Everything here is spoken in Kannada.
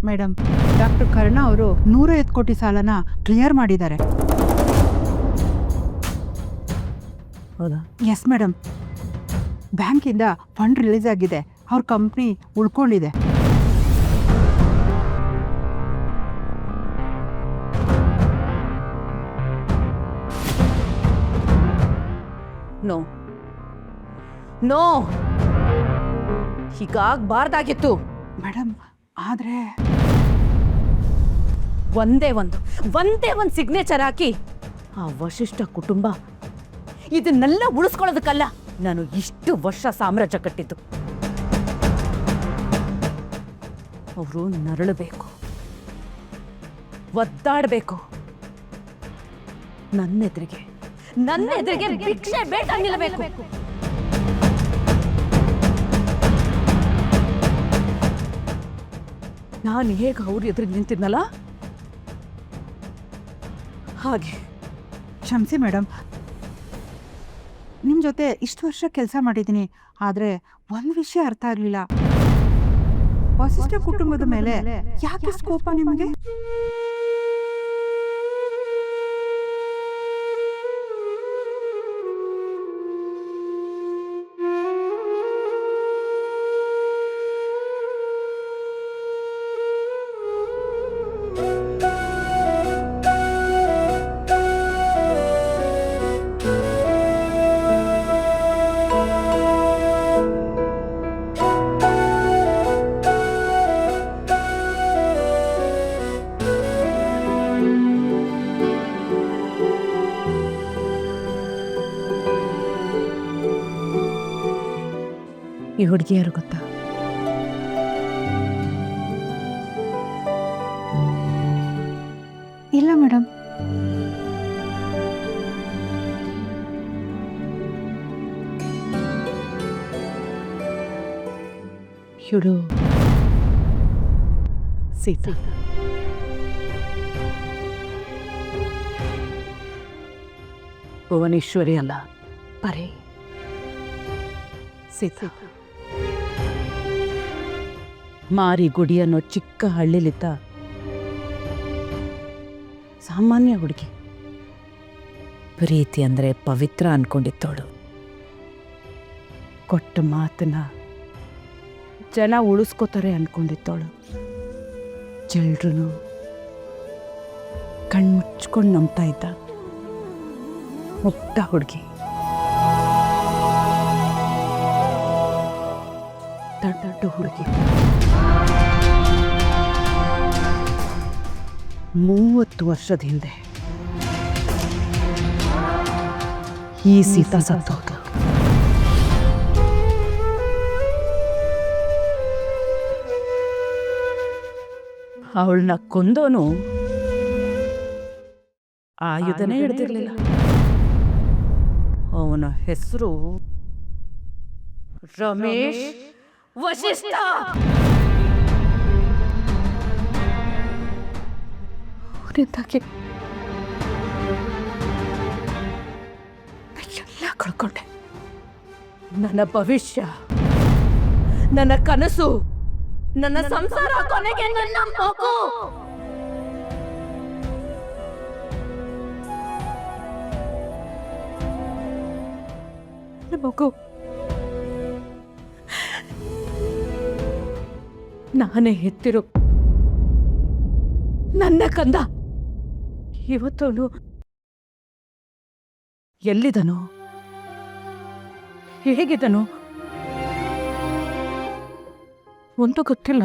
ಮೇಡಮ್, ಡಾಕ್ಟರ್ ಕರ್ಣ ಅವರು 105 ಕೋಟಿ ಸಾಲನ ಕ್ಲಿಯರ್ ಮಾಡಿದ್ದಾರೆ. ಹೌದಾ? ಎಸ್ ಮೇಡಮ್, ಬ್ಯಾಂಕಿಂದ ಫಂಡ್ ರಿಲೀಸ್ ಆಗಿದೆ. ಅವ್ರ ಕಂಪ್ನಿ ಉಳ್ಕೊಂಡಿದೆ. ನೋ ನೋ, ಹೀಗಾಗಬಾರ್ದಾಗಿತ್ತು ಮೇಡಮ್, ಆದರೆ ಒಂದೇ ಒಂದು ಸಿಗ್ನೇಚರ್ ಹಾಕಿ ಆ ವಶಿಷ್ಠ ಕುಟುಂಬ ಇದನ್ನೆಲ್ಲ ಉಳಿಸ್ಕೊಳ್ಳೋದಕ್ಕಲ್ಲ ನಾನು ಇಷ್ಟು ವರ್ಷ ಸಾಮ್ರಾಜ್ಯ ಕಟ್ಟಿದ್ದು. ಅವರು ನರಳಬೇಕು, ಒದ್ದಾಡಬೇಕು, ನನ್ನೆದುರಿಗೆ ಭಿಕ್ಷೆ ಬೇಟ ನಿಲ್ಲಬೇಕು. ನಾನು ಹೇಗೆ ಅವ್ರ ಎದುರಿಗೆ ನಿಂತಿದ್ನಲ್ಲ ಹಾಗೆ. ಕ್ಷಮಿಸಿ ಮೇಡಮ್, ನಿಮ್ಮ ಜೊತೆ ಇಷ್ಟು ವರ್ಷ ಕೆಲಸ ಮಾಡಿದ್ದೀನಿ, ಆದರೆ ಒಂದು ವಿಷಯ ಅರ್ಥ ಆಗಲಿಲ್ಲ. ವಸಿಷ್ಠ ಕುಟುಂಬದ ಮೇಲೆ ಯಾಕೆ ಕೋಪ ನಿಮಗೆ? ಈ ಹುಡುಗಿ ಯಾರು ಗೊತ್ತಾ? ಇಲ್ಲ ಮೇಡಮ್. ಇವಳು ಸೀತಾ. ಭುವನೇಶ್ವರಿ ಅಲ್ಲ, ಪರೇ ಸೀತಾ. ಮಾರಿಗುಡಿ ಅನ್ನೋ ಚಿಕ್ಕ ಹಳ್ಳಿಲಿದ್ದ ಸಾಮಾನ್ಯ ಹುಡುಗಿ. ಪ್ರೀತಿ ಅಂದರೆ ಪವಿತ್ರ ಅನ್ಕೊಂಡಿದ್ದವಳು. ಕೊಟ್ಟ ಮಾತನ್ನ ಜನ ಉಳಿಸ್ಕೋತಾರೆ ಅನ್ಕೊಂಡಿದ್ದವಳು. ಜಲ್ರೂ ಕಣ್ಮುಚ್ಕೊಂಡು ನಂಬ್ತಾ ಇದ್ದ ಮುಗ್ಧ ಹುಡುಗಿ. ದೊಡ್ಡ ಹುಡುಗಿ. 30 ವರ್ಷದ ಹಿಂದೆ ಈ ಸೀತಾ ಸತ್ತೋದ್ಲು. ಅವಳನ್ನ ಕೊಂದೋನು ಆಯುಧನೇ ಹಿಡ್ದಿರ್ಲಿಲ್ಲ. ಅವನ ಹೆಸರು ರಮೇಶ್ ವಶಿಷ್ಠ. ಅವನಿಂದಾಗಿ ಎಲ್ಲ ಕಳ್ಕೊಂಡೆ. ನನ್ನ ಭವಿಷ್ಯ, ನನ್ನ ಕನಸು, ನನ್ನ ಸಂಸಾರ, ಕೊನೆಗೆ ನನ್ನ ಮಗು. ಮಗು ನಾನೇ ಹೆತ್ತಿರು ನನ್ನ ಕಂದ. ಇವತ್ತವನು ಎಲ್ಲಿದನು, ಹೇಗಿದನು ಒಂದು ಗೊತ್ತಿಲ್ಲ.